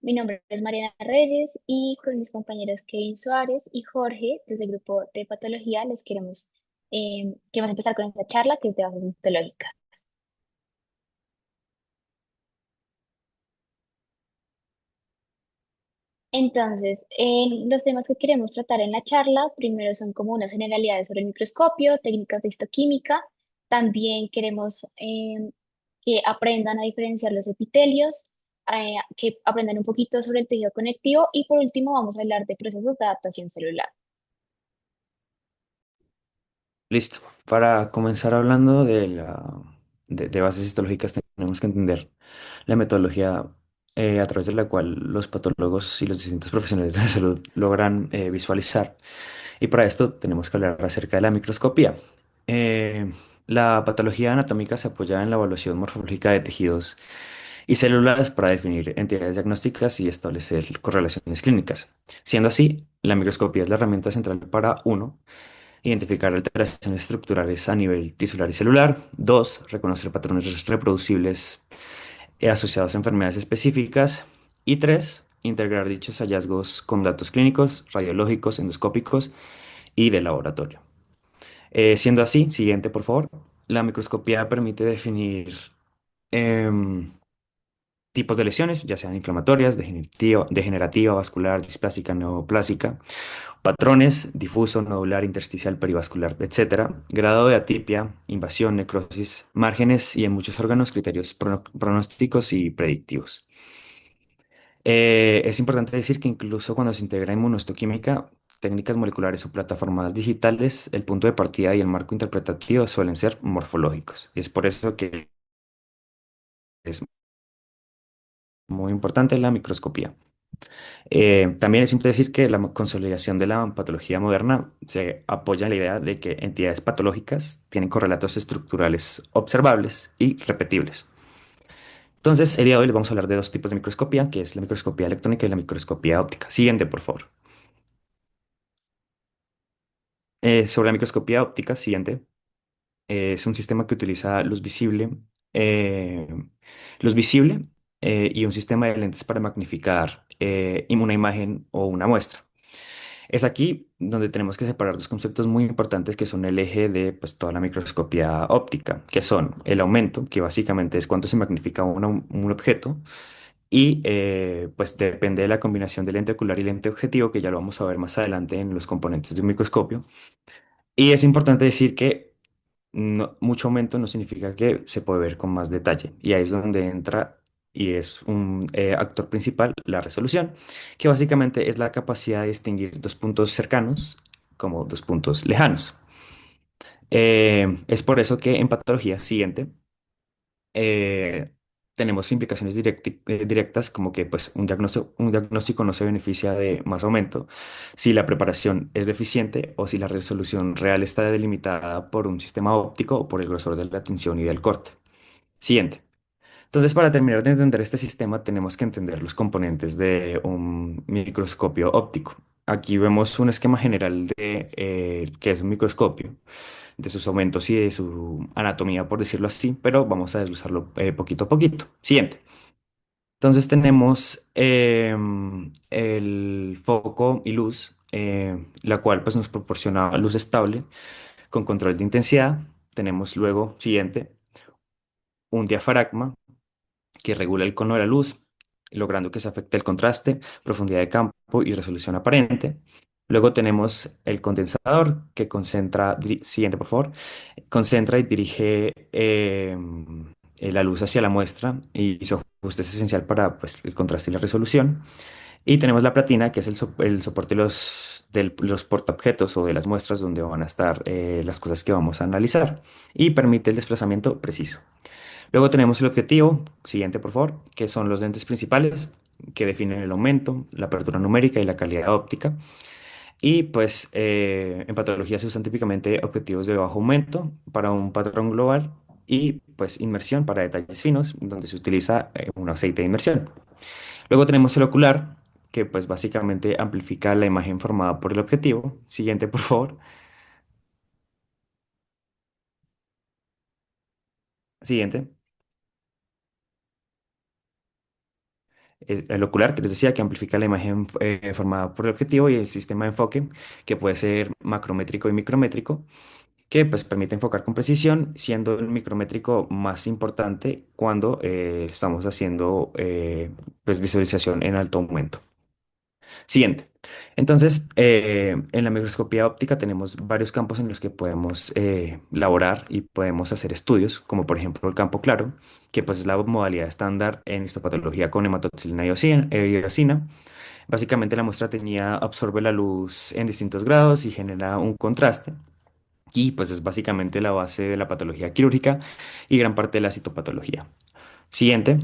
Mi nombre es Mariana Reyes y con mis compañeros Kevin Suárez y Jorge, desde el grupo de patología, queremos empezar con esta charla que es de bases metodológicas. Entonces, los temas que queremos tratar en la charla, primero son como unas generalidades sobre el microscopio, técnicas de histoquímica. También queremos que aprendan a diferenciar los epitelios, que aprendan un poquito sobre el tejido conectivo y por último vamos a hablar de procesos de adaptación celular. Listo. Para comenzar hablando de bases histológicas, tenemos que entender la metodología a través de la cual los patólogos y los distintos profesionales de la salud logran visualizar. Y para esto tenemos que hablar acerca de la microscopía. Eh, la patología anatómica se apoya en la evaluación morfológica de tejidos y células para definir entidades diagnósticas y establecer correlaciones clínicas. Siendo así, la microscopía es la herramienta central para uno identificar alteraciones estructurales a nivel tisular y celular. Dos, reconocer patrones reproducibles asociados a enfermedades específicas. Y tres, integrar dichos hallazgos con datos clínicos, radiológicos, endoscópicos y de laboratorio. Siendo así, siguiente, por favor. La microscopía permite definir em, tipos de lesiones, ya sean inflamatorias, degenerativa, vascular, displásica, neoplásica, patrones, difuso, nodular, intersticial, perivascular, etcétera, grado de atipia, invasión, necrosis, márgenes y en muchos órganos criterios pronósticos y predictivos. Es importante decir que incluso cuando se integra inmunohistoquímica, técnicas moleculares o plataformas digitales, el punto de partida y el marco interpretativo suelen ser morfológicos. Y es por eso que es muy importante la microscopía. También es importante decir que la consolidación de la patología moderna se apoya en la idea de que entidades patológicas tienen correlatos estructurales observables y repetibles. Entonces, el día de hoy les vamos a hablar de dos tipos de microscopía, que es la microscopía electrónica y la microscopía óptica. Siguiente, por favor. Sobre la microscopía óptica, siguiente, es un sistema que utiliza eh, luz visible y un sistema de lentes para magnificar una imagen o una muestra. Es aquí donde tenemos que separar dos conceptos muy importantes que son el eje de pues, toda la microscopía óptica, que son el aumento, que básicamente es cuánto se magnifica un objeto, y pues depende de la combinación de lente ocular y lente objetivo, que ya lo vamos a ver más adelante en los componentes de un microscopio. Y es importante decir que mucho aumento no significa que se puede ver con más detalle. Y ahí es donde entra y es un actor principal la resolución, que básicamente es la capacidad de distinguir dos puntos cercanos como dos puntos lejanos. Es por eso que en patología siguiente eh, tenemos implicaciones directas como que pues, un diagnóstico no se beneficia de más aumento si la preparación es deficiente o si la resolución real está delimitada por un sistema óptico o por el grosor de la tinción y del corte. Siguiente. Entonces, para terminar de entender este sistema, tenemos que entender los componentes de un microscopio óptico. Aquí vemos un esquema general de qué es un microscopio, de sus aumentos y de su anatomía, por decirlo así, pero vamos a desglosarlo poquito a poquito. Siguiente. Entonces tenemos el foco y luz, la cual pues, nos proporciona luz estable con control de intensidad. Tenemos luego, siguiente, un diafragma que regula el cono de la luz, logrando que se afecte el contraste, profundidad de campo y resolución aparente. Luego tenemos el condensador que concentra, siguiente por favor, concentra y dirige la luz hacia la muestra y su ajuste es esencial para pues, el contraste y la resolución. Y tenemos la platina, que es el soporte de los portaobjetos o de las muestras donde van a estar las cosas que vamos a analizar y permite el desplazamiento preciso. Luego tenemos el objetivo, siguiente por favor, que son los lentes principales que definen el aumento, la apertura numérica y la calidad óptica. Y pues en patología se usan típicamente objetivos de bajo aumento para un patrón global y pues inmersión para detalles finos, donde se utiliza un aceite de inmersión. Luego tenemos el ocular, que pues básicamente amplifica la imagen formada por el objetivo. Siguiente por favor. Siguiente. el ocular, que les decía, que amplifica la imagen formada por el objetivo, y el sistema de enfoque, que puede ser macrométrico y micrométrico, que pues permite enfocar con precisión, siendo el micrométrico más importante cuando estamos haciendo pues visualización en alto aumento. Siguiente. Entonces, en la microscopía óptica tenemos varios campos en los que podemos laborar y podemos hacer estudios, como por ejemplo el campo claro, que pues es la modalidad estándar en histopatología con hematoxilina y eosina. Básicamente la muestra teñida absorbe la luz en distintos grados y genera un contraste. Y pues es básicamente la base de la patología quirúrgica y gran parte de la citopatología. Siguiente.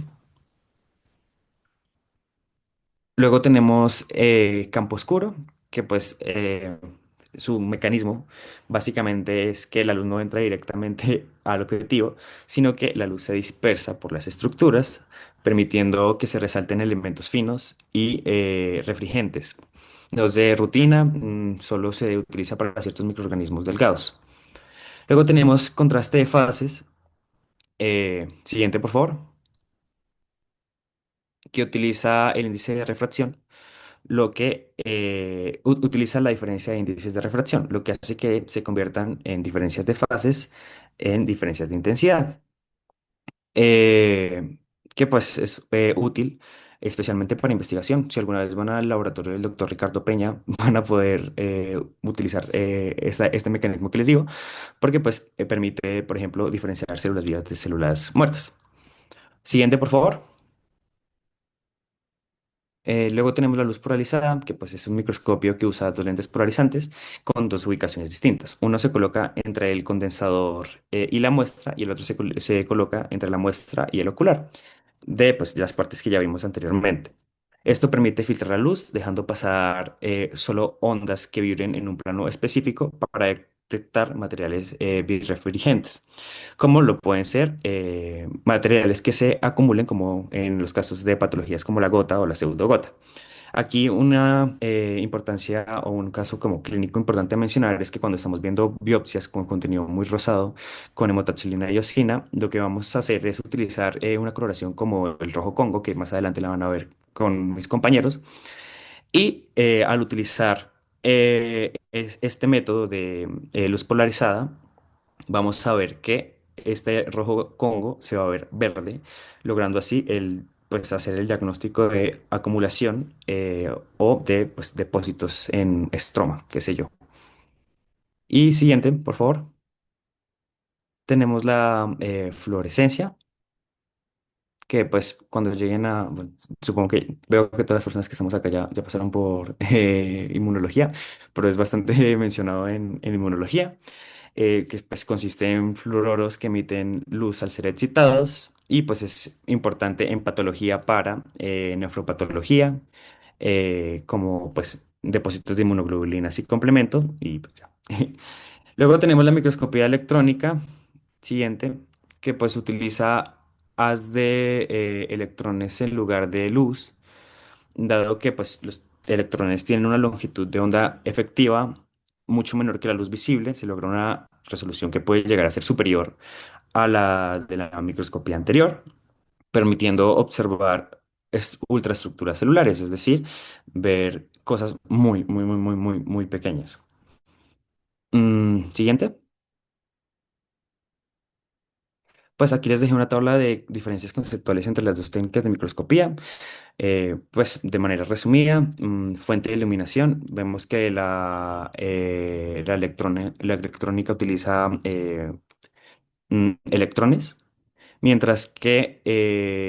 Luego tenemos campo oscuro, que pues su mecanismo básicamente es que la luz no entra directamente al objetivo, sino que la luz se dispersa por las estructuras, permitiendo que se resalten elementos finos y refringentes. Los de rutina solo se utiliza para ciertos microorganismos delgados. Luego tenemos contraste de fases. Siguiente, por favor, que utiliza el índice de refracción, lo que utiliza la diferencia de índices de refracción, lo que hace que se conviertan en diferencias de fases en diferencias de intensidad, eh, que pues es útil especialmente para investigación. Si alguna vez van al laboratorio del doctor Ricardo Peña, van a poder utilizar este mecanismo que les digo, porque pues permite, por ejemplo, diferenciar células vivas de células muertas. Siguiente, por favor. Luego tenemos la luz polarizada, que pues es un microscopio que usa dos lentes polarizantes con dos ubicaciones distintas. Uno se coloca entre el condensador y la muestra, y el otro se coloca entre la muestra y el ocular, de pues, las partes que ya vimos anteriormente. Esto permite filtrar la luz, dejando pasar solo ondas que vibren en un plano específico para detectar materiales birrefringentes, como lo pueden ser materiales que se acumulen, como en los casos de patologías como la gota o la pseudogota. Aquí una importancia o un caso como clínico importante a mencionar es que cuando estamos viendo biopsias con contenido muy rosado, con hemotoxilina y eosina, lo que vamos a hacer es utilizar una coloración como el rojo Congo, que más adelante la van a ver con mis compañeros, y al utilizar este método de luz polarizada, vamos a ver que este rojo Congo se va a ver verde, logrando así pues, hacer el diagnóstico de acumulación o de pues, depósitos en estroma, qué sé yo. Y siguiente, por favor, tenemos la fluorescencia, que pues cuando lleguen a, bueno, supongo que veo que todas las personas que estamos acá ya pasaron por inmunología, pero es bastante mencionado en inmunología, que pues consiste en fluoros que emiten luz al ser excitados, y pues es importante en patología para nefropatología, como pues depósitos de inmunoglobulinas y complemento, y pues ya. Luego tenemos la microscopía electrónica, siguiente, que pues utiliza haz de electrones en lugar de luz, dado que pues, los electrones tienen una longitud de onda efectiva mucho menor que la luz visible. Se logra una resolución que puede llegar a ser superior a la de la microscopía anterior, permitiendo observar ultraestructuras celulares, es decir, ver cosas muy, muy, muy, muy, muy, muy pequeñas. Siguiente. Pues aquí les dejé una tabla de diferencias conceptuales entre las dos técnicas de microscopía. Pues de manera resumida, fuente de iluminación, vemos que la electrónica utiliza electrones, mientras que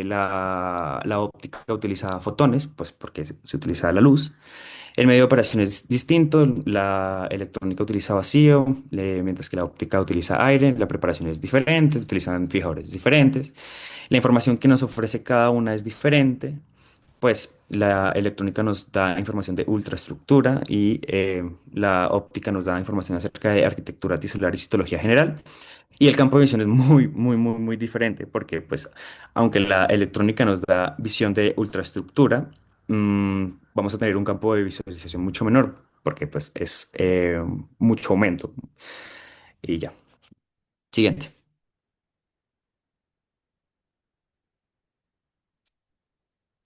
la óptica utiliza fotones, pues porque se utiliza la luz. El medio de operación es distinto, la electrónica utiliza vacío, mientras que la óptica utiliza aire, la preparación es diferente, utilizan fijadores diferentes, la información que nos ofrece cada una es diferente. Pues la electrónica nos da información de ultraestructura y la óptica nos da información acerca de arquitectura tisular y citología general. Y el campo de visión es muy, muy, muy, muy diferente porque, pues, aunque la electrónica nos da visión de ultraestructura, vamos a tener un campo de visualización mucho menor porque, pues, es mucho aumento. Y ya. Siguiente.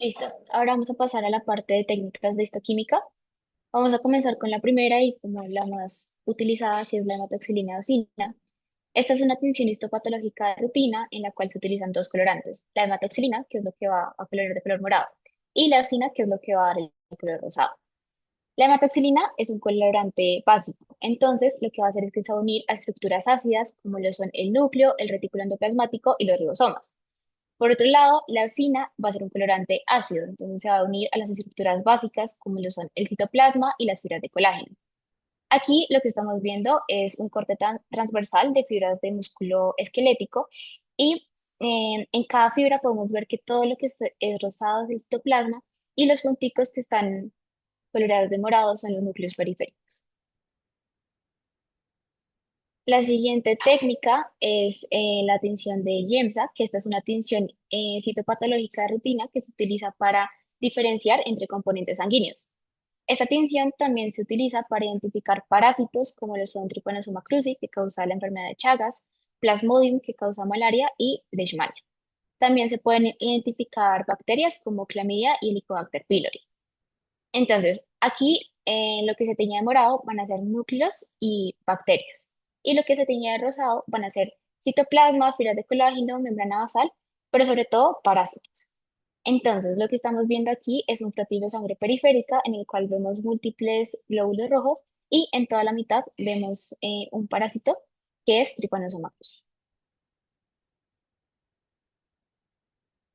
Listo. Ahora vamos a pasar a la parte de técnicas de histoquímica. Vamos a comenzar con la primera y como la más utilizada, que es la hematoxilina eosina. Esta es una tinción histopatológica de rutina en la cual se utilizan dos colorantes, la hematoxilina, que es lo que va a colorar de color morado, y la eosina, que es lo que va a dar el color rosado. La hematoxilina es un colorante básico, entonces lo que va a hacer es que se va a unir a estructuras ácidas como lo son el núcleo, el retículo endoplasmático y los ribosomas. Por otro lado, la eosina va a ser un colorante ácido, entonces se va a unir a las estructuras básicas como lo son el citoplasma y las fibras de colágeno. Aquí lo que estamos viendo es un corte transversal de fibras de músculo esquelético y en cada fibra podemos ver que todo lo que es rosado es el citoplasma y los punticos que están colorados de morado son los núcleos periféricos. La siguiente técnica es la tinción de Giemsa, que esta es una tinción citopatológica de rutina que se utiliza para diferenciar entre componentes sanguíneos. Esta tinción también se utiliza para identificar parásitos como lo son Trypanosoma cruzi, que causa la enfermedad de Chagas, Plasmodium, que causa malaria, y Leishmania. También se pueden identificar bacterias como Clamidia y Helicobacter pylori. Entonces, aquí lo que se teñía de morado van a ser núcleos y bacterias. Y lo que se teñía de rosado van a ser citoplasma, fibras de colágeno, membrana basal, pero sobre todo parásitos. Entonces, lo que estamos viendo aquí es un flotil de sangre periférica en el cual vemos múltiples glóbulos rojos y en toda la mitad vemos un parásito que es Trypanosoma cruzi.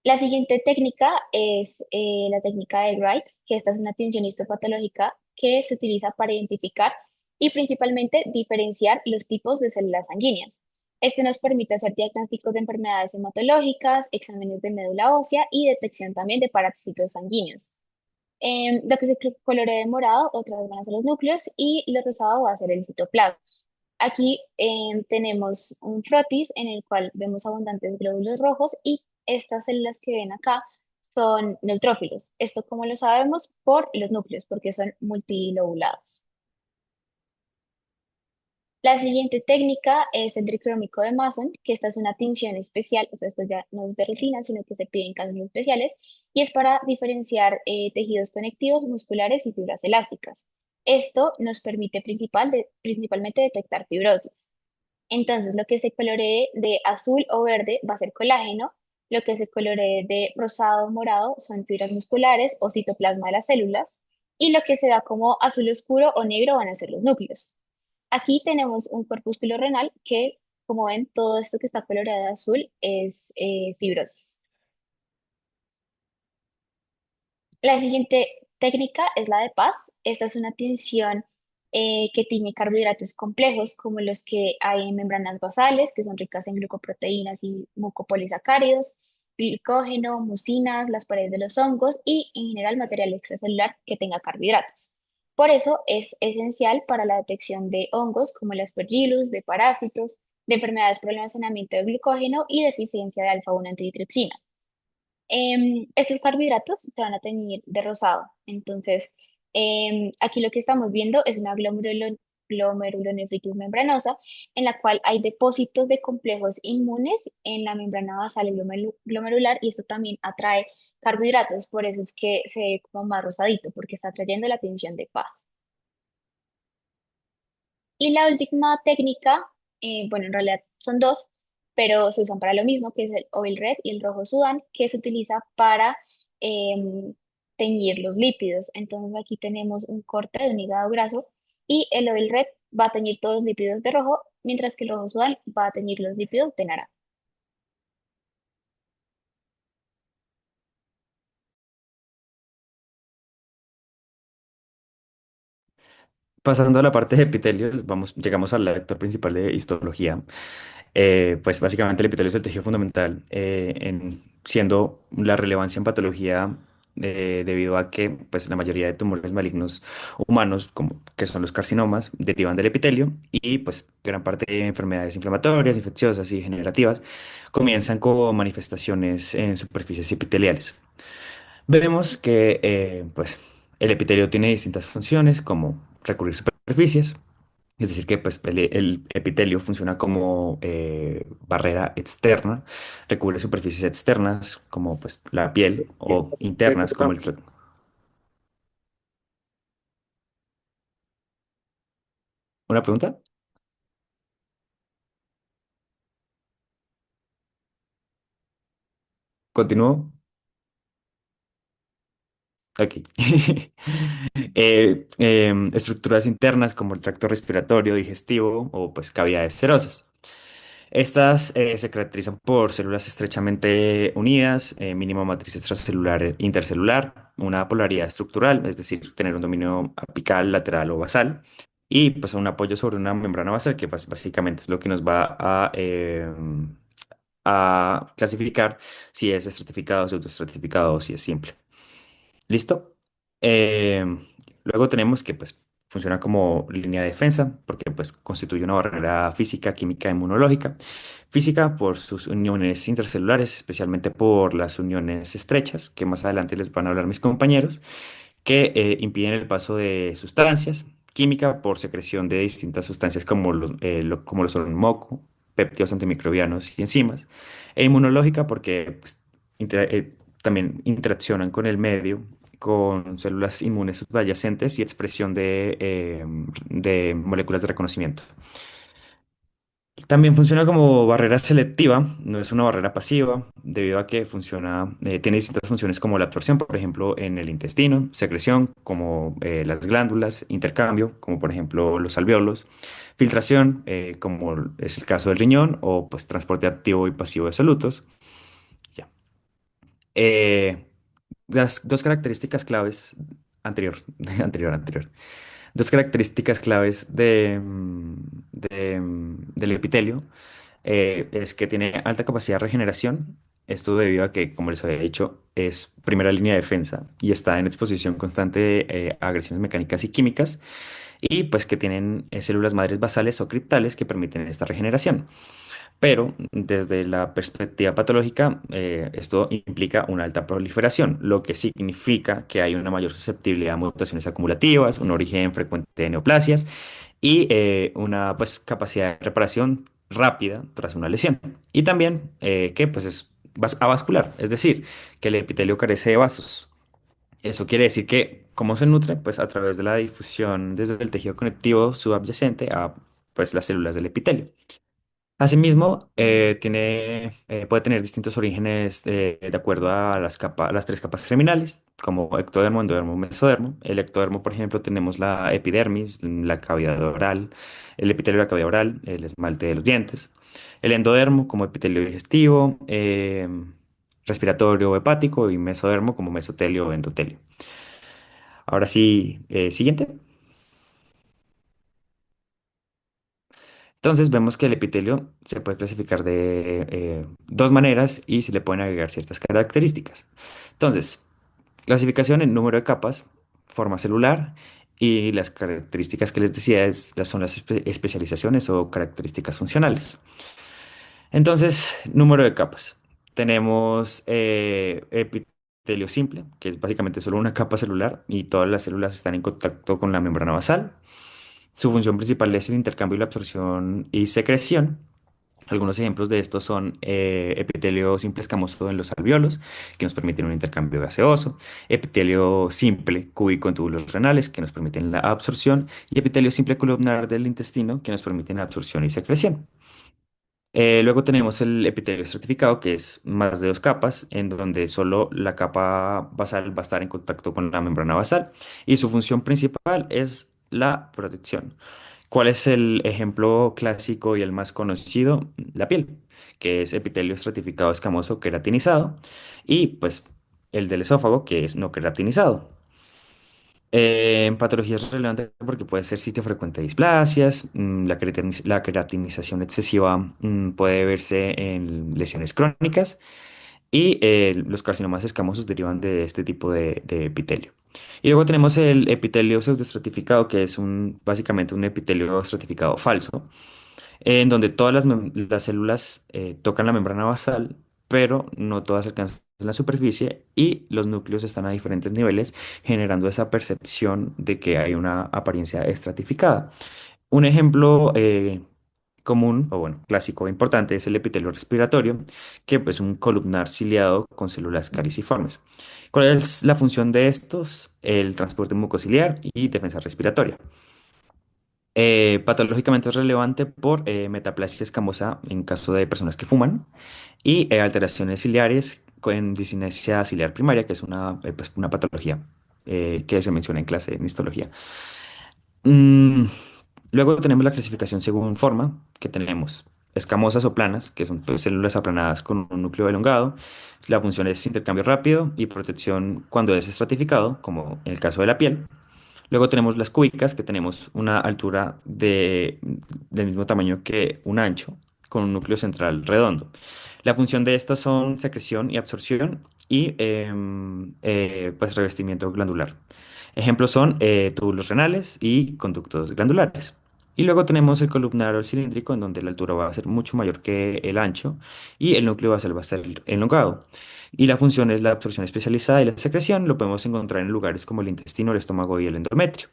La siguiente técnica es la técnica de Wright, que esta es una tinción histopatológica que se utiliza para identificar y principalmente diferenciar los tipos de células sanguíneas. Esto nos permite hacer diagnósticos de enfermedades hematológicas, exámenes de médula ósea y detección también de parásitos sanguíneos. Lo que se colorea de morado, otra vez van a ser los núcleos y lo rosado va a ser el citoplasma. Aquí tenemos un frotis en el cual vemos abundantes glóbulos rojos y estas células que ven acá son neutrófilos. Esto como lo sabemos por los núcleos, porque son multilobulados. La siguiente técnica es el tricrómico de Mason, que esta es una tinción especial, o sea, esto ya no es de rutina, sino que se pide en casos especiales, y es para diferenciar tejidos conectivos, musculares y fibras elásticas. Esto nos permite principalmente detectar fibrosis. Entonces, lo que se coloree de azul o verde va a ser colágeno, lo que se coloree de rosado o morado son fibras musculares o citoplasma de las células, y lo que se da como azul oscuro o negro van a ser los núcleos. Aquí tenemos un corpúsculo renal que, como ven, todo esto que está coloreado de azul es fibrosis. La siguiente técnica es la de Paz. Esta es una tinción que tiene carbohidratos complejos, como los que hay en membranas basales, que son ricas en glucoproteínas y mucopolisacáridos, glicógeno, mucinas, las paredes de los hongos y, en general, material extracelular que tenga carbohidratos. Por eso es esencial para la detección de hongos como el Aspergillus, de parásitos, de enfermedades por el almacenamiento de glucógeno y deficiencia de alfa-1 antitripsina. Estos carbohidratos se van a teñir de rosado. Entonces, aquí lo que estamos viendo es una glomerulonefritis membranosa en la cual hay depósitos de complejos inmunes en la membrana basal y glomerular y esto también atrae carbohidratos, por eso es que se ve como más rosadito, porque está trayendo la atención de paz. Y la última técnica, bueno, en realidad son dos, pero se usan para lo mismo, que es el oil red y el rojo sudán, que se utiliza para em, teñir los lípidos. Entonces aquí tenemos un corte de un hígado graso y el oil red va a teñir todos los lípidos de rojo, mientras que el rojo sudán va a teñir los lípidos de naranja. Pasando a la parte de epitelios, llegamos al lector principal de histología. Pues básicamente el epitelio es el tejido fundamental, siendo la relevancia en patología debido a que pues, la mayoría de tumores malignos humanos, como, que son los carcinomas, derivan del epitelio y pues gran parte de enfermedades inflamatorias, infecciosas y degenerativas comienzan con manifestaciones en superficies epiteliales. Vemos que pues, el epitelio tiene distintas funciones como recubrir superficies, Es decir, que pues, el epitelio funciona como barrera externa, recubre superficies externas como pues, la piel o internas como el... ¿Una pregunta? ¿Continúo? Ok. Estructuras internas como el tracto respiratorio, digestivo o pues cavidades serosas. Estas se caracterizan por células estrechamente unidas, mínima matriz extracelular e intercelular, una polaridad estructural, es decir, tener un dominio apical, lateral o basal, y pues un apoyo sobre una membrana basal, que pues, básicamente es lo que nos va a clasificar si es estratificado, pseudoestratificado o si es simple. ¿Listo? Eh, Luego tenemos que pues, funciona como línea de defensa, porque pues, constituye una barrera física, química, inmunológica. Física por sus uniones intercelulares, especialmente por las uniones estrechas, que más adelante les van a hablar mis compañeros, que impiden el paso de sustancias. Química por secreción de distintas sustancias como lo son moco, péptidos antimicrobianos y enzimas. E inmunológica porque pues, también interaccionan con el medio, con células inmunes subyacentes y expresión de moléculas de reconocimiento. También funciona como barrera selectiva, no es una barrera pasiva, debido a que tiene distintas funciones como la absorción, por ejemplo, en el intestino, secreción, como las glándulas, intercambio, como por ejemplo los alvéolos, filtración, como es el caso del riñón, o pues transporte activo y pasivo de solutos. Ya. Eh, las dos características claves anterior, anterior. Dos características claves del epitelio es que tiene alta capacidad de regeneración. Esto debido a que, como les había dicho, es primera línea de defensa y está en exposición constante a agresiones mecánicas y químicas y pues que tienen células madres basales o criptales que permiten esta regeneración. Pero desde la perspectiva patológica, esto implica una alta proliferación, lo que significa que hay una mayor susceptibilidad a mutaciones acumulativas, un origen frecuente de neoplasias y una pues, capacidad de reparación rápida tras una lesión. Y también que pues, es avascular, es decir, que el epitelio carece de vasos. Eso quiere decir que, ¿cómo se nutre? Pues a través de la difusión desde el tejido conectivo subadyacente a pues, las células del epitelio. Asimismo, puede tener distintos orígenes de acuerdo a las tres capas germinales, como ectodermo, endodermo, mesodermo. El ectodermo, por ejemplo, tenemos la epidermis, la cavidad oral, el epitelio de la cavidad oral, el esmalte de los dientes. El endodermo como epitelio digestivo, respiratorio o hepático y mesodermo como mesotelio o endotelio. Ahora sí, siguiente. Entonces vemos que el epitelio se puede clasificar de dos maneras y se le pueden agregar ciertas características. Entonces, clasificación en número de capas, forma celular y las características que les decía son las especializaciones o características funcionales. Entonces, número de capas. Tenemos epitelio simple, que es básicamente solo una capa celular y todas las células están en contacto con la membrana basal. Su función principal es el intercambio y la absorción y secreción. Algunos ejemplos de estos son epitelio simple escamoso en los alvéolos, que nos permiten un intercambio gaseoso, epitelio simple cúbico en túbulos renales, que nos permiten la absorción, y epitelio simple columnar del intestino, que nos permiten la absorción y secreción. Luego tenemos el epitelio estratificado, que es más de dos capas, en donde solo la capa basal va a estar en contacto con la membrana basal, y su función principal es la protección. ¿Cuál es el ejemplo clásico y el más conocido? La piel, que es epitelio estratificado escamoso queratinizado, y pues el del esófago, que es no queratinizado. En patologías es relevante porque puede ser sitio frecuente de displasias, la queratinización excesiva puede verse en lesiones crónicas y los carcinomas escamosos derivan de este tipo de epitelio. Y luego tenemos el epitelio pseudoestratificado, que es básicamente un epitelio estratificado falso, en donde todas las células tocan la membrana basal, pero no todas alcanzan la superficie y los núcleos están a diferentes niveles, generando esa percepción de que hay una apariencia estratificada. Un ejemplo común, o bueno, clásico e importante, es el epitelio respiratorio, que es un columnar ciliado con células cariciformes. ¿Cuál es la función de estos? El transporte mucociliar y defensa respiratoria. Patológicamente es relevante por metaplasia escamosa en caso de personas que fuman y alteraciones ciliares con disinesia ciliar primaria, que es pues, una patología que se menciona en clase en histología. Mm, Luego tenemos la clasificación según forma, que tenemos escamosas o planas, que son pues, células aplanadas con un núcleo elongado. La función es intercambio rápido y protección cuando es estratificado, como en el caso de la piel. Luego tenemos las cúbicas, que tenemos una altura del mismo tamaño que un ancho, con un núcleo central redondo. La función de estas son secreción y absorción y pues revestimiento glandular. Ejemplos son túbulos renales y conductos glandulares. Y luego tenemos el columnar o el cilíndrico, en donde la altura va a ser mucho mayor que el ancho y el núcleo va a ser elongado. Y la función es la absorción especializada y la secreción. Lo podemos encontrar en lugares como el intestino, el estómago y el endometrio.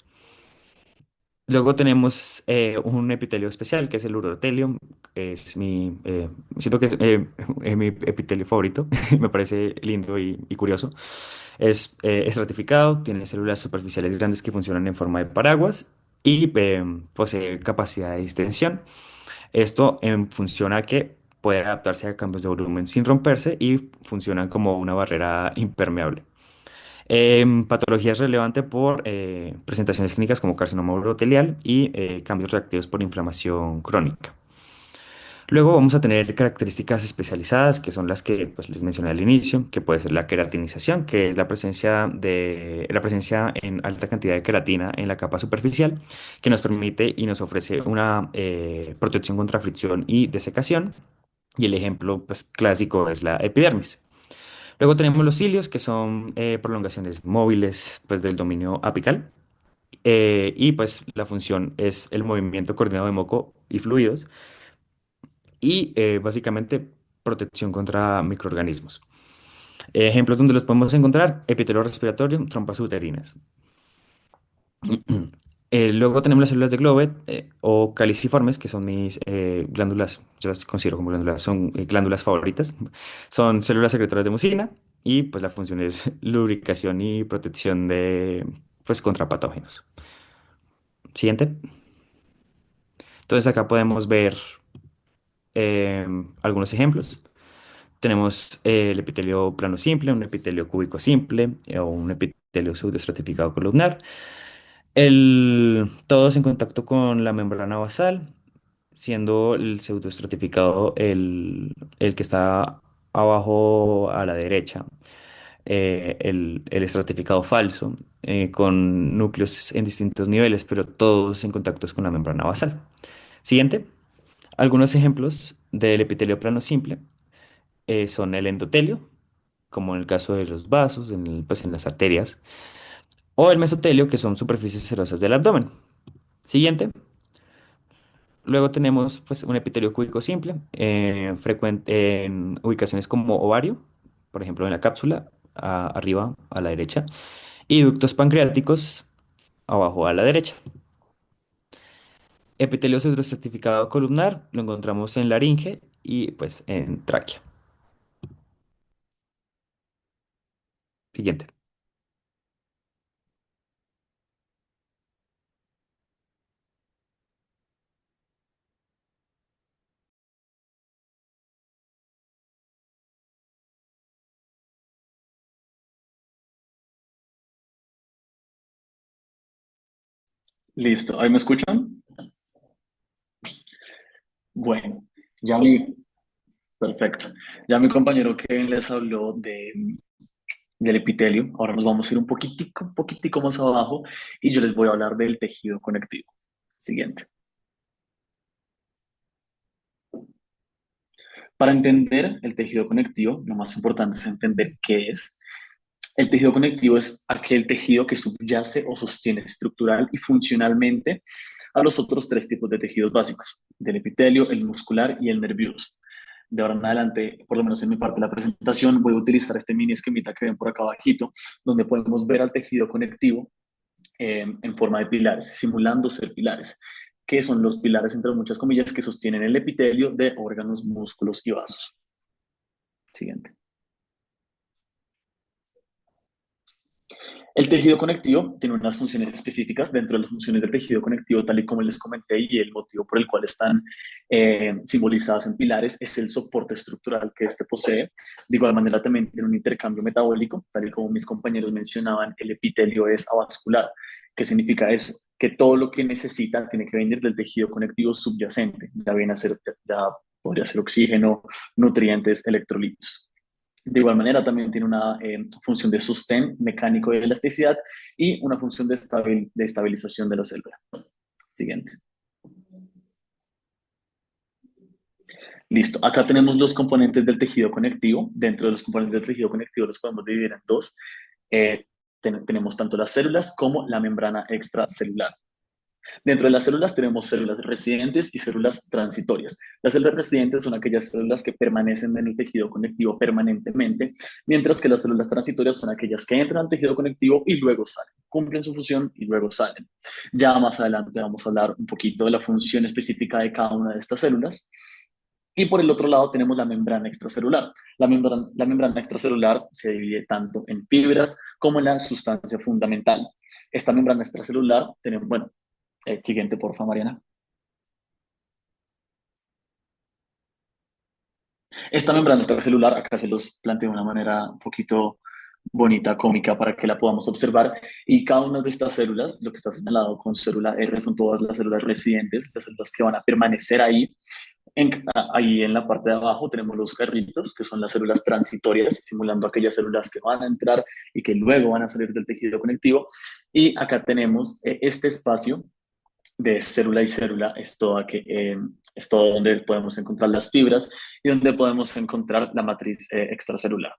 Luego tenemos un epitelio especial que es el urotelio. Siento que es mi epitelio favorito. Me parece lindo y curioso. Es estratificado, tiene células superficiales grandes que funcionan en forma de paraguas y posee capacidad de distensión. Esto en función a que puede adaptarse a cambios de volumen sin romperse y funciona como una barrera impermeable. Patología es relevante por presentaciones clínicas como carcinoma urotelial y cambios reactivos por inflamación crónica. Luego vamos a tener características especializadas, que son las que pues, les mencioné al inicio, que puede ser la queratinización, que es la presencia en alta cantidad de queratina en la capa superficial, que nos permite y nos ofrece una protección contra fricción y desecación. Y el ejemplo pues, clásico es la epidermis. Luego tenemos los cilios, que son prolongaciones móviles pues, del dominio apical. Y pues la función es el movimiento coordinado de moco y fluidos y básicamente protección contra microorganismos. Ejemplos donde los podemos encontrar, epitelio respiratorio, trompas uterinas. Luego tenemos las células de Glovet o caliciformes, que son mis glándulas, yo las considero como glándulas, son glándulas favoritas. Son células secretoras de mucina y pues la función es lubricación y protección pues, contra patógenos. Siguiente. Entonces acá podemos ver eh, algunos ejemplos. Tenemos el epitelio plano simple, un epitelio cúbico simple o un epitelio pseudoestratificado columnar. Todos en contacto con la membrana basal, siendo el pseudoestratificado el que está abajo a la derecha, el estratificado falso, con núcleos en distintos niveles, pero todos en contacto con la membrana basal. Siguiente, algunos ejemplos del epitelio plano simple son el endotelio, como en el caso de los vasos, pues en las arterias, o el mesotelio, que son superficies cerosas del abdomen. Siguiente. Luego tenemos pues, un epitelio cúbico simple, frecuente en ubicaciones como ovario, por ejemplo en la cápsula, arriba a la derecha, y ductos pancreáticos abajo a la derecha. Epitelio pseudoestratificado columnar lo encontramos en laringe y pues en tráquea. Siguiente. Listo, ¿ahí me escuchan? Bueno, ya mi, perfecto. Ya mi compañero Kevin les habló del epitelio. Ahora nos vamos a ir un poquitico más abajo y yo les voy a hablar del tejido conectivo. Siguiente. Para entender el tejido conectivo, lo más importante es entender qué es. El tejido conectivo es aquel tejido que subyace o sostiene estructural y funcionalmente a los otros tres tipos de tejidos básicos, del epitelio, el muscular y el nervioso. De ahora en adelante, por lo menos en mi parte de la presentación, voy a utilizar este mini esquemita que ven por acá abajito, donde podemos ver al tejido conectivo en forma de pilares, simulando ser pilares. que son los pilares, entre muchas comillas, que sostienen el epitelio de órganos, músculos y vasos. Siguiente. El tejido conectivo tiene unas funciones específicas. Dentro de las funciones del tejido conectivo, tal y como les comenté, y el motivo por el cual están simbolizadas en pilares, es el soporte estructural que este posee. De igual manera, también tiene un intercambio metabólico, tal y como mis compañeros mencionaban, el epitelio es avascular. ¿Qué significa eso? Que todo lo que necesita tiene que venir del tejido conectivo subyacente. Ya viene a ser, ya podría ser oxígeno, nutrientes, electrolitos. De igual manera, también tiene una función de sostén mecánico de elasticidad y una función de estabilización de la célula. Siguiente. Listo. Acá tenemos los componentes del tejido conectivo. Dentro de los componentes del tejido conectivo los podemos dividir en dos. Tenemos tanto las células como la membrana extracelular. Dentro de las células tenemos células residentes y células transitorias. Las células residentes son aquellas células que permanecen en el tejido conectivo permanentemente, mientras que las células transitorias son aquellas que entran al tejido conectivo y luego salen, cumplen su función y luego salen. Ya más adelante vamos a hablar un poquito de la función específica de cada una de estas células. Y por el otro lado tenemos la membrana extracelular. La membrana extracelular se divide tanto en fibras como en la sustancia fundamental. Esta membrana extracelular, tenemos, bueno, siguiente, porfa, Mariana. Esta membrana extracelular, acá se los planteo de una manera un poquito bonita, cómica, para que la podamos observar. Y cada una de estas células, lo que está señalado con célula R, son todas las células residentes, las células que van a permanecer ahí. Ahí en la parte de abajo tenemos los carritos, que son las células transitorias, simulando aquellas células que van a entrar y que luego van a salir del tejido conectivo. Y acá tenemos este espacio de célula y célula, es todo donde podemos encontrar las fibras y donde podemos encontrar la matriz extracelular.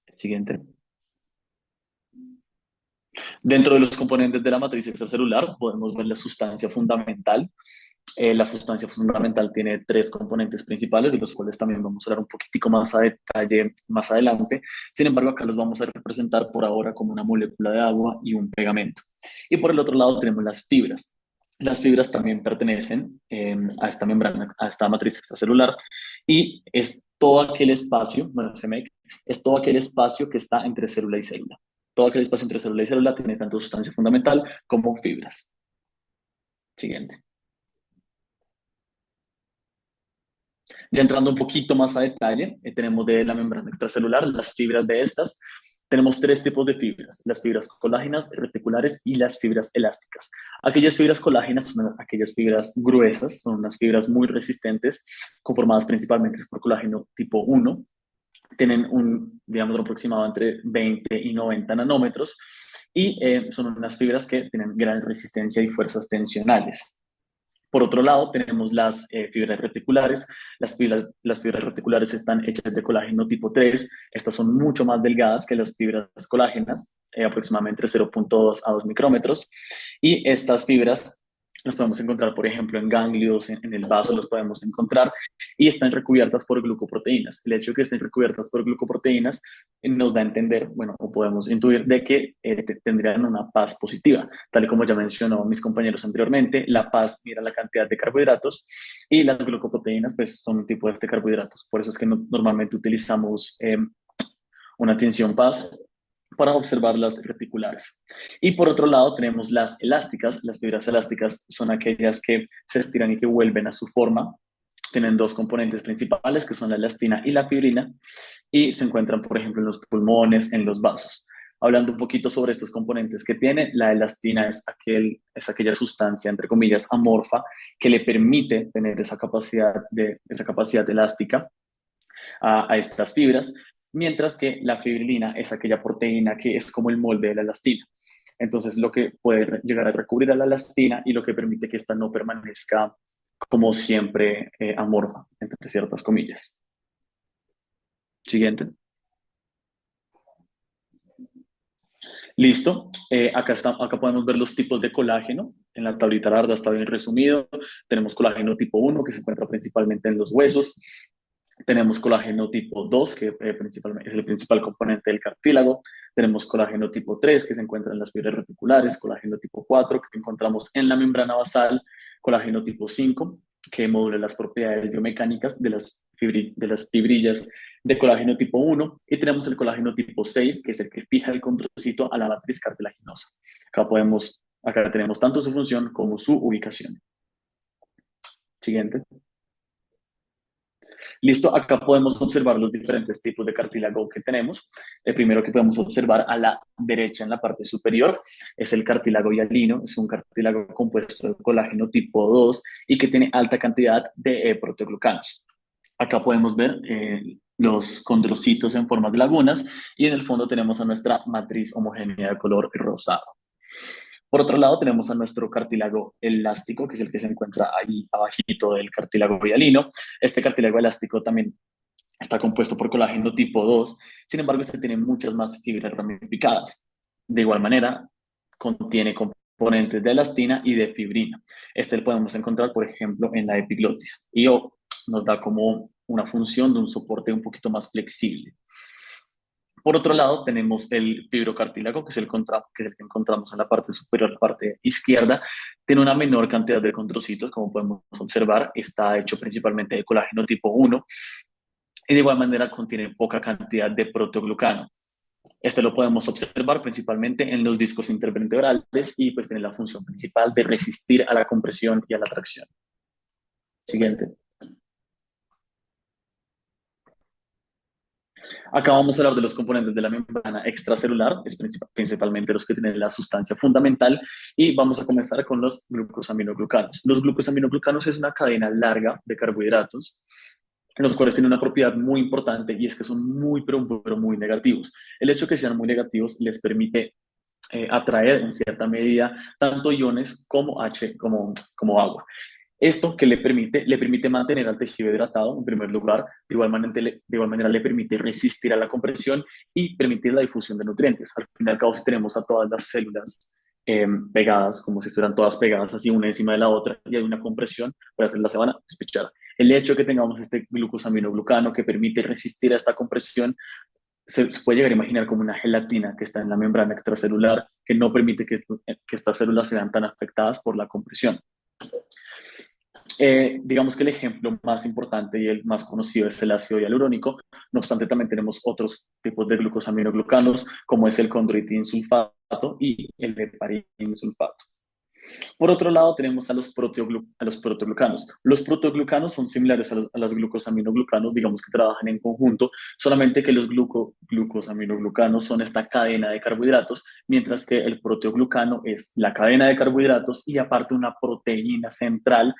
Siguiente. Dentro de los componentes de la matriz extracelular podemos ver la sustancia fundamental. La sustancia fundamental tiene tres componentes principales, de los cuales también vamos a hablar un poquitico más a detalle más adelante. Sin embargo, acá los vamos a representar por ahora como una molécula de agua y un pegamento. Y por el otro lado tenemos las fibras. Las fibras también pertenecen a esta membrana, a esta matriz extracelular, y es todo aquel espacio, bueno, es todo aquel espacio que está entre célula y célula. Todo aquel espacio entre célula y célula tiene tanto sustancia fundamental como fibras. Siguiente. Ya entrando un poquito más a detalle, tenemos de la membrana extracelular, las fibras de estas. Tenemos tres tipos de fibras: las fibras colágenas, reticulares y las fibras elásticas. Aquellas fibras colágenas son aquellas fibras gruesas, son unas fibras muy resistentes, conformadas principalmente por colágeno tipo 1. Tienen un diámetro aproximado entre 20 y 90 nanómetros y son unas fibras que tienen gran resistencia y fuerzas tensionales. Por otro lado, tenemos las fibras reticulares. Las fibras reticulares están hechas de colágeno tipo 3. Estas son mucho más delgadas que las fibras colágenas, aproximadamente 0,2 a 2 micrómetros. Y estas fibras las podemos encontrar, por ejemplo, en ganglios, en el vaso los podemos encontrar, y están recubiertas por glucoproteínas. El hecho de que estén recubiertas por glucoproteínas nos da a entender, bueno, o podemos intuir de que tendrían una paz positiva. Tal y como ya mencionó mis compañeros anteriormente, la paz mira la cantidad de carbohidratos y las glucoproteínas pues son un tipo de carbohidratos. Por eso es que normalmente utilizamos una tensión paz para observar las reticulares. Y por otro lado tenemos las elásticas. Las fibras elásticas son aquellas que se estiran y que vuelven a su forma. Tienen dos componentes principales, que son la elastina y la fibrina, y se encuentran, por ejemplo, en los pulmones, en los vasos. Hablando un poquito sobre estos componentes que tiene, la elastina es aquella sustancia, entre comillas, amorfa, que le permite tener esa capacidad elástica a estas fibras, mientras que la fibrilina es aquella proteína que es como el molde de la elastina. Entonces, lo que puede llegar a recubrir a la elastina y lo que permite que ésta no permanezca como siempre amorfa, entre ciertas comillas. Siguiente. Listo. Acá podemos ver los tipos de colágeno. En la tablita larga está bien resumido. Tenemos colágeno tipo 1, que se encuentra principalmente en los huesos. Tenemos colágeno tipo 2, que principalmente es el principal componente del cartílago. Tenemos colágeno tipo 3, que se encuentra en las fibras reticulares. Colágeno tipo 4, que encontramos en la membrana basal. Colágeno tipo 5, que modula las propiedades biomecánicas de las fibrillas de colágeno tipo 1. Y tenemos el colágeno tipo 6, que es el que fija el condrocito a la matriz cartilaginosa. Acá tenemos tanto su función como su ubicación. Siguiente. Listo, acá podemos observar los diferentes tipos de cartílago que tenemos. El primero que podemos observar a la derecha en la parte superior es el cartílago hialino. Es un cartílago compuesto de colágeno tipo 2 y que tiene alta cantidad de proteoglucanos. Acá podemos ver los condrocitos en formas de lagunas y en el fondo tenemos a nuestra matriz homogénea de color rosado. Por otro lado, tenemos a nuestro cartílago elástico, que es el que se encuentra ahí abajito del cartílago hialino. Este cartílago elástico también está compuesto por colágeno tipo 2, sin embargo, este tiene muchas más fibras ramificadas. De igual manera, contiene componentes de elastina y de fibrina. Este lo podemos encontrar, por ejemplo, en la epiglotis y nos da como una función de un soporte un poquito más flexible. Por otro lado, tenemos el fibrocartílago, que es el que encontramos en la parte superior, la parte izquierda. Tiene una menor cantidad de condrocitos, como podemos observar. Está hecho principalmente de colágeno tipo 1 y de igual manera contiene poca cantidad de proteoglucano. Este lo podemos observar principalmente en los discos intervertebrales y pues tiene la función principal de resistir a la compresión y a la tracción. Siguiente. Acá vamos a hablar de los componentes de la membrana extracelular, es principalmente los que tienen la sustancia fundamental, y vamos a comenzar con los glucosaminoglucanos. Los glucosaminoglucanos es una cadena larga de carbohidratos, los cuales tienen una propiedad muy importante y es que son muy, pero muy negativos. El hecho de que sean muy negativos les permite atraer en cierta medida tanto iones como como agua. Esto que le permite mantener al tejido hidratado, en primer lugar, de igual manera le permite resistir a la compresión y permitir la difusión de nutrientes. Al fin y al cabo, si tenemos a todas las células pegadas, como si estuvieran todas pegadas así una encima de la otra, y hay una compresión, pues las células se van a despechar. El hecho de que tengamos este glucosaminoglucano que permite resistir a esta compresión, se puede llegar a imaginar como una gelatina que está en la membrana extracelular, que no permite que estas células sean tan afectadas por la compresión. Digamos que el ejemplo más importante y el más conocido es el ácido hialurónico. No obstante, también tenemos otros tipos de glucosaminoglucanos, como es el condroitin sulfato y el heparin sulfato. Por otro lado, tenemos a los proteoglucanos. Los proteoglucanos son similares a los glucosaminoglucanos, digamos que trabajan en conjunto, solamente que los glucosaminoglucanos son esta cadena de carbohidratos, mientras que el proteoglucano es la cadena de carbohidratos y aparte una proteína central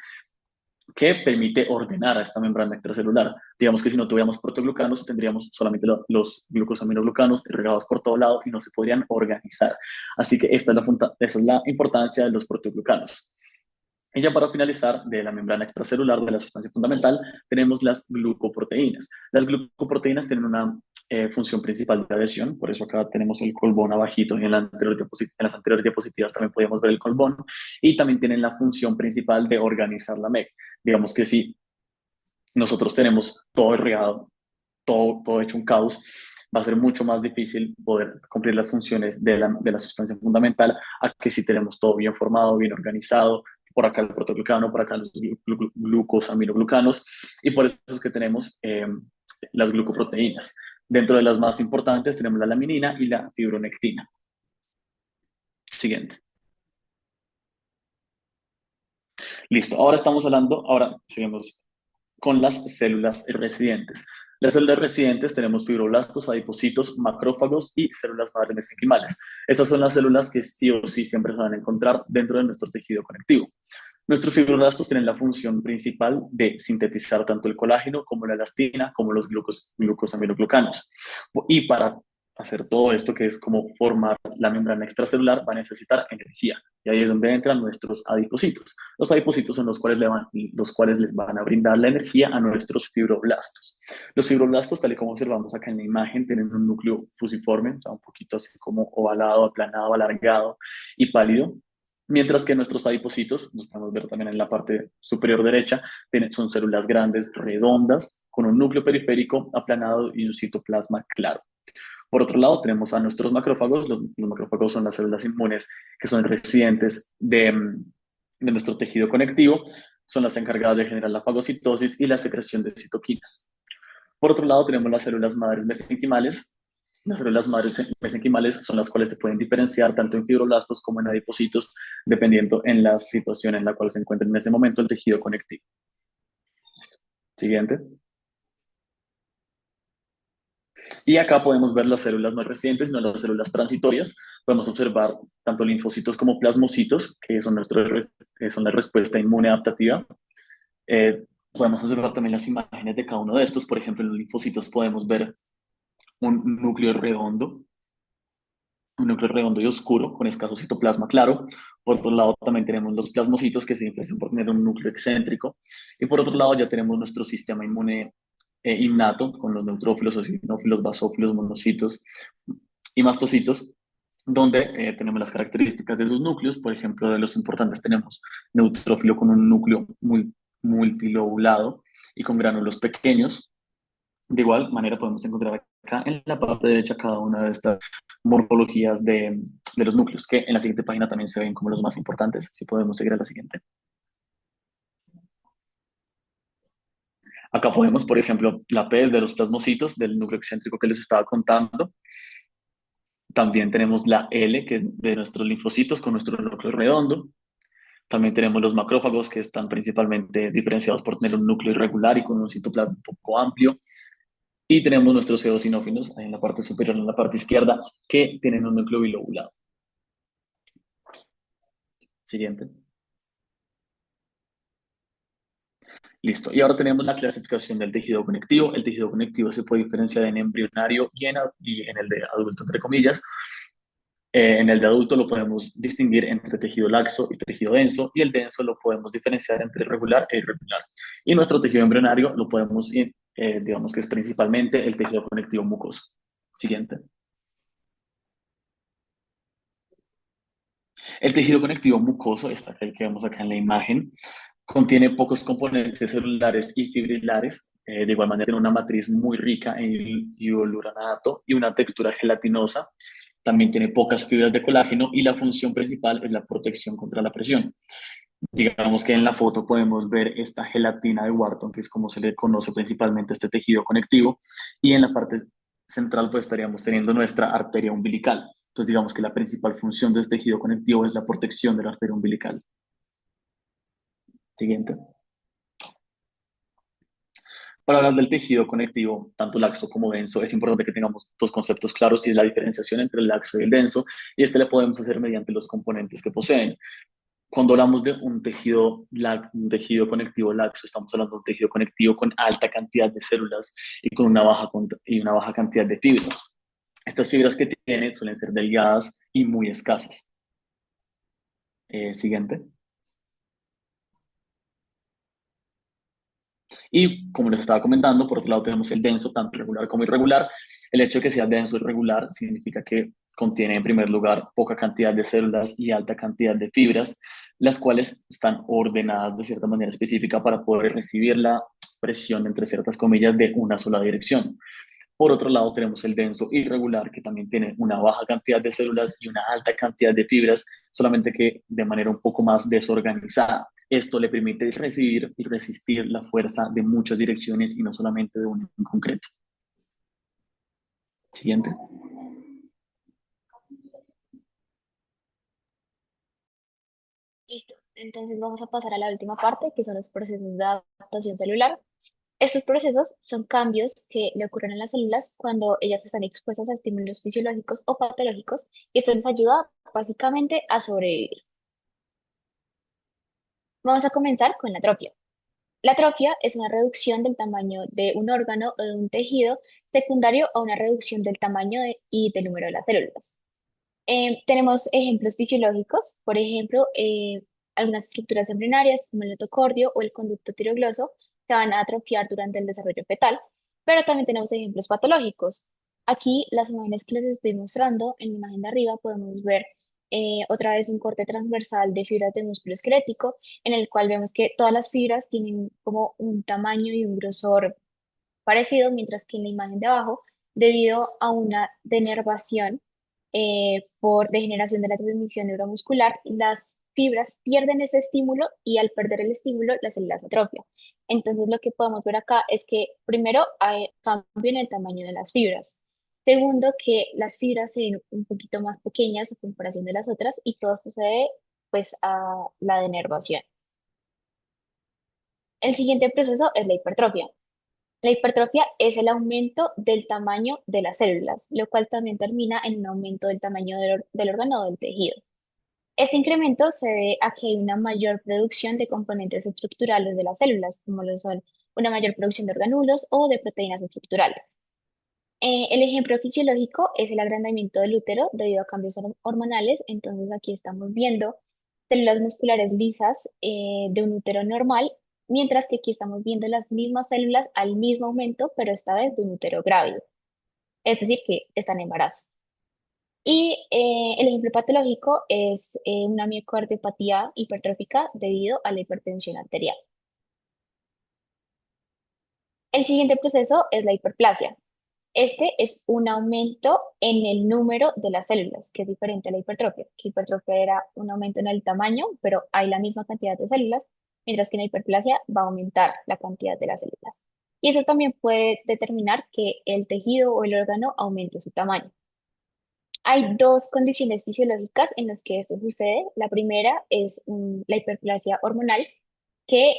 que permite ordenar a esta membrana extracelular. Digamos que si no tuviéramos proteoglucanos, tendríamos solamente los glucosaminoglucanos regados por todo lado y no se podrían organizar. Así que esta es la importancia de los proteoglucanos. Y ya para finalizar, de la membrana extracelular, de la sustancia fundamental, tenemos las glucoproteínas. Las glucoproteínas tienen una función principal de adhesión, por eso acá tenemos el colbón abajito y en las anteriores diapositivas también podíamos ver el colbón, y también tienen la función principal de organizar la MEC. Digamos que si nosotros tenemos todo regado, todo hecho un caos, va a ser mucho más difícil poder cumplir las funciones de la sustancia fundamental a que si tenemos todo bien formado, bien organizado, por acá el protoglucano, por acá los glucosaminoglucanos, y por eso es que tenemos las glucoproteínas. Dentro de las más importantes tenemos la laminina y la fibronectina. Siguiente. Listo, ahora seguimos con las células residentes. Las células residentes tenemos fibroblastos, adipocitos, macrófagos y células madre mesenquimales. Estas son las células que sí o sí siempre se van a encontrar dentro de nuestro tejido conectivo. Nuestros fibroblastos tienen la función principal de sintetizar tanto el colágeno como la elastina, como los glucosaminoglucanos. Y para hacer todo esto, que es como formar la membrana extracelular, va a necesitar energía. Y ahí es donde entran nuestros adipocitos. Los adipocitos son los cuales les van a brindar la energía a nuestros fibroblastos. Los fibroblastos, tal y como observamos acá en la imagen, tienen un núcleo fusiforme, o sea, un poquito así como ovalado, aplanado, alargado y pálido. Mientras que nuestros adipocitos, los podemos ver también en la parte superior derecha, son células grandes, redondas, con un núcleo periférico aplanado y un citoplasma claro. Por otro lado, tenemos a nuestros macrófagos. Los macrófagos son las células inmunes que son residentes de nuestro tejido conectivo. Son las encargadas de generar la fagocitosis y la secreción de citoquinas. Por otro lado, tenemos las células madres mesenquimales. Las células madres mesenquimales son las cuales se pueden diferenciar tanto en fibroblastos como en adipocitos, dependiendo en la situación en la cual se encuentra en ese momento el tejido conectivo. Siguiente. Y acá podemos ver las células no residentes, no las células transitorias. Podemos observar tanto linfocitos como plasmocitos, que son, son la respuesta inmune adaptativa. Podemos observar también las imágenes de cada uno de estos. Por ejemplo, en los linfocitos podemos ver un núcleo redondo y oscuro con escaso citoplasma claro. Por otro lado, también tenemos los plasmocitos que se diferencian por tener un núcleo excéntrico. Y por otro lado, ya tenemos nuestro sistema inmune innato con los neutrófilos, eosinófilos, basófilos, monocitos y mastocitos, donde tenemos las características de sus núcleos. Por ejemplo, de los importantes tenemos neutrófilo con un núcleo muy multilobulado y con gránulos pequeños. De igual manera podemos encontrar acá en la parte derecha cada una de estas morfologías de los núcleos, que en la siguiente página también se ven como los más importantes. Si podemos seguir a la siguiente. Acá podemos, por ejemplo, la P de los plasmocitos del núcleo excéntrico que les estaba contando. También tenemos la L, que es de nuestros linfocitos con nuestro núcleo redondo. También tenemos los macrófagos, que están principalmente diferenciados por tener un núcleo irregular y con un citoplasma un poco amplio. Y tenemos nuestros eosinófilos, ahí en la parte superior, en la parte izquierda, que tienen un núcleo bilobulado. Siguiente. Listo. Y ahora tenemos la clasificación del tejido conectivo. El tejido conectivo se puede diferenciar en embrionario y en el de adulto, entre comillas. En el de adulto lo podemos distinguir entre tejido laxo y tejido denso, y el denso lo podemos diferenciar entre regular e irregular. Y nuestro tejido embrionario lo podemos, digamos que es principalmente el tejido conectivo mucoso. Siguiente. El tejido conectivo mucoso, el que vemos acá en la imagen, contiene pocos componentes celulares y fibrilares. De igual manera, tiene una matriz muy rica en hialuranato y una textura gelatinosa. También tiene pocas fibras de colágeno y la función principal es la protección contra la presión. Digamos que en la foto podemos ver esta gelatina de Wharton, que es como se le conoce principalmente a este tejido conectivo, y en la parte central pues estaríamos teniendo nuestra arteria umbilical. Entonces digamos que la principal función de este tejido conectivo es la protección de la arteria umbilical. Siguiente. Para hablar del tejido conectivo, tanto laxo como denso, es importante que tengamos dos conceptos claros y es la diferenciación entre el laxo y el denso, y este le podemos hacer mediante los componentes que poseen. Cuando hablamos de un tejido conectivo laxo, estamos hablando de un tejido conectivo con alta cantidad de células y con una baja cantidad de fibras. Estas fibras que tiene suelen ser delgadas y muy escasas. Siguiente. Y como les estaba comentando, por otro lado tenemos el denso, tanto regular como irregular. El hecho de que sea denso y regular significa que contiene en primer lugar poca cantidad de células y alta cantidad de fibras, las cuales están ordenadas de cierta manera específica para poder recibir la presión, entre ciertas comillas, de una sola dirección. Por otro lado, tenemos el denso irregular, que también tiene una baja cantidad de células y una alta cantidad de fibras, solamente que de manera un poco más desorganizada. Esto le permite recibir y resistir la fuerza de muchas direcciones y no solamente de una en concreto. Siguiente. Listo. Entonces vamos a pasar a la última parte, que son los procesos de adaptación celular. Estos procesos son cambios que le ocurren a las células cuando ellas están expuestas a estímulos fisiológicos o patológicos, y esto les ayuda básicamente a sobrevivir. Vamos a comenzar con la atrofia. La atrofia es una reducción del tamaño de un órgano o de un tejido secundario a una reducción del tamaño y del número de las células. Tenemos ejemplos fisiológicos, por ejemplo, algunas estructuras embrionarias como el notocordio o el conducto tirogloso se van a atrofiar durante el desarrollo fetal, pero también tenemos ejemplos patológicos. Aquí las imágenes que les estoy mostrando, en la imagen de arriba podemos ver otra vez un corte transversal de fibras de músculo esquelético, en el cual vemos que todas las fibras tienen como un tamaño y un grosor parecido, mientras que en la imagen de abajo, debido a una denervación por degeneración de la transmisión neuromuscular, las fibras pierden ese estímulo y al perder el estímulo, las células se atrofian. Entonces, lo que podemos ver acá es que primero hay cambio en el tamaño de las fibras. Segundo, que las fibras se ven un poquito más pequeñas a comparación de las otras y todo sucede pues a la denervación. El siguiente proceso es la hipertrofia. La hipertrofia es el aumento del tamaño de las células, lo cual también termina en un aumento del tamaño del órgano o del tejido. Este incremento se debe a que hay una mayor producción de componentes estructurales de las células, como lo son una mayor producción de organulos o de proteínas estructurales. El ejemplo fisiológico es el agrandamiento del útero debido a cambios hormonales. Entonces aquí estamos viendo células musculares lisas de un útero normal, mientras que aquí estamos viendo las mismas células al mismo aumento, pero esta vez de un útero grávido, es decir, que están en embarazo. Y el ejemplo patológico es una miocardiopatía hipertrófica debido a la hipertensión arterial. El siguiente proceso es la hiperplasia. Este es un aumento en el número de las células, que es diferente a la hipertrofia. Que hipertrofia era un aumento en el tamaño, pero hay la misma cantidad de células, mientras que en la hiperplasia va a aumentar la cantidad de las células. Y eso también puede determinar que el tejido o el órgano aumente su tamaño. Hay dos condiciones fisiológicas en las que esto sucede. La primera es la hiperplasia hormonal, que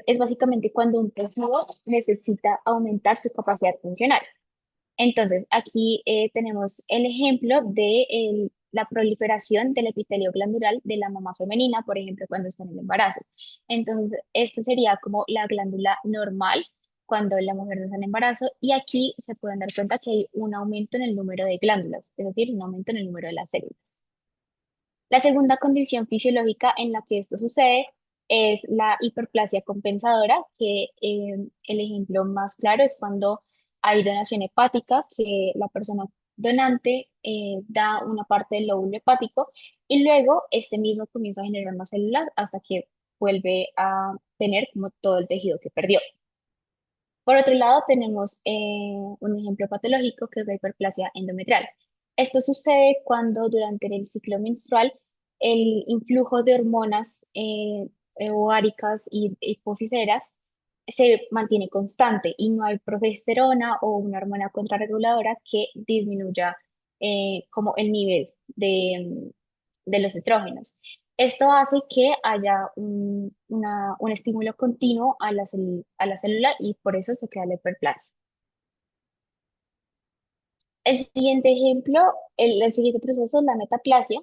es básicamente cuando un tejido necesita aumentar su capacidad funcional. Entonces, aquí tenemos el ejemplo de la proliferación del epitelio glandular de la mamá femenina, por ejemplo, cuando está en el embarazo. Entonces, esta sería como la glándula normal cuando la mujer no está en embarazo y aquí se pueden dar cuenta que hay un aumento en el número de glándulas, es decir, un aumento en el número de las células. La segunda condición fisiológica en la que esto sucede es la hiperplasia compensadora, que el ejemplo más claro es cuando hay donación hepática, que la persona donante da una parte del lóbulo hepático y luego este mismo comienza a generar más células hasta que vuelve a tener como todo el tejido que perdió. Por otro lado, tenemos un ejemplo patológico que es la hiperplasia endometrial. Esto sucede cuando durante el ciclo menstrual el influjo de hormonas ováricas y hipofiseras se mantiene constante y no hay progesterona o una hormona contrarreguladora que disminuya como el nivel de los estrógenos. Esto hace que haya un estímulo continuo a a la célula y por eso se crea la hiperplasia. El siguiente ejemplo, el siguiente proceso es la metaplasia.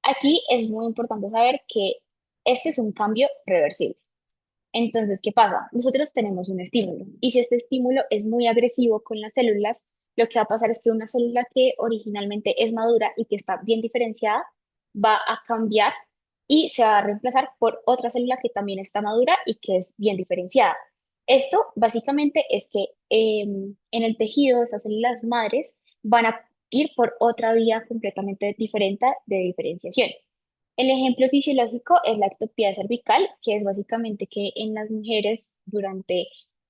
Aquí es muy importante saber que este es un cambio reversible. Entonces, ¿qué pasa? Nosotros tenemos un estímulo y si este estímulo es muy agresivo con las células, lo que va a pasar es que una célula que originalmente es madura y que está bien diferenciada va a cambiar y se va a reemplazar por otra célula que también está madura y que es bien diferenciada. Esto básicamente es que en el tejido esas células madres van a ir por otra vía completamente diferente de diferenciación. El ejemplo fisiológico es la ectopía cervical, que es básicamente que en las mujeres durante,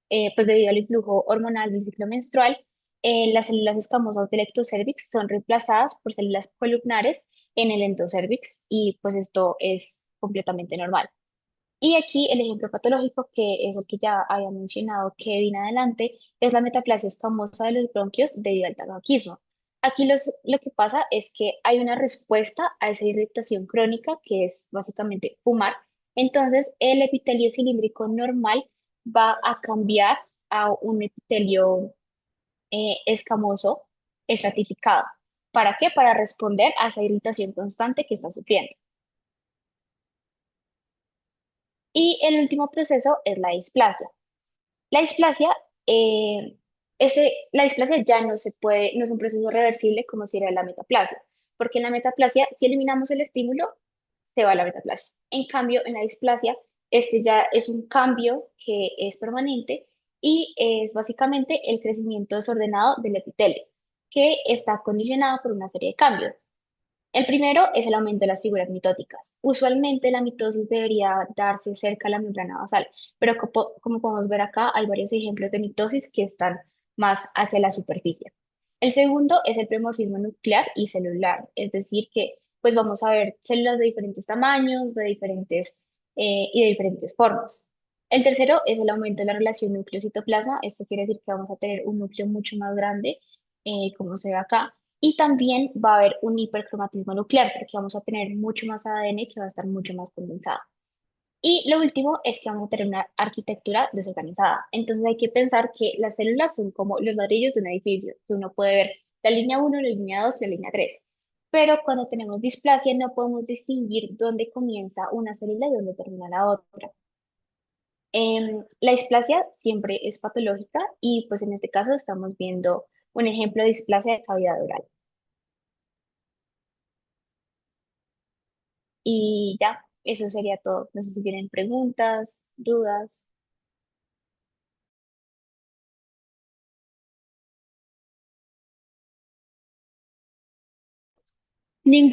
pues debido al influjo hormonal del ciclo menstrual, las células escamosas del ectocervix son reemplazadas por células columnares en el endocervix y pues esto es completamente normal. Y aquí el ejemplo patológico, que es el que ya había mencionado Kevin adelante, es la metaplasia escamosa de los bronquios debido al tabaquismo. Aquí lo que pasa es que hay una respuesta a esa irritación crónica, que es básicamente fumar. Entonces, el epitelio cilíndrico normal va a cambiar a un epitelio escamoso estratificado. ¿Para qué? Para responder a esa irritación constante que está sufriendo. Y el último proceso es la displasia. La displasia, la displasia ya no se puede, no es un proceso reversible como si era la metaplasia, porque en la metaplasia, si eliminamos el estímulo, se va la metaplasia. En cambio, en la displasia, este ya es un cambio que es permanente y es básicamente el crecimiento desordenado del epitelio, que está condicionado por una serie de cambios. El primero es el aumento de las figuras mitóticas. Usualmente la mitosis debería darse cerca a la membrana basal, pero como podemos ver acá, hay varios ejemplos de mitosis que están más hacia la superficie. El segundo es el promorfismo nuclear y celular, es decir, que pues vamos a ver células de diferentes tamaños, y de diferentes formas. El tercero es el aumento de la relación núcleo-citoplasma. Esto quiere decir que vamos a tener un núcleo mucho más grande, como se ve acá, y también va a haber un hipercromatismo nuclear, porque vamos a tener mucho más ADN que va a estar mucho más condensado. Y lo último es que vamos a tener una arquitectura desorganizada. Entonces hay que pensar que las células son como los ladrillos de un edificio, que uno puede ver la línea uno, la línea 2, la línea 3. Pero cuando tenemos displasia no podemos distinguir dónde comienza una célula y dónde termina la otra. La displasia siempre es patológica y pues en este caso estamos viendo un ejemplo de displasia de cavidad oral. Y ya, eso sería todo. No sé si tienen preguntas, dudas. Ningún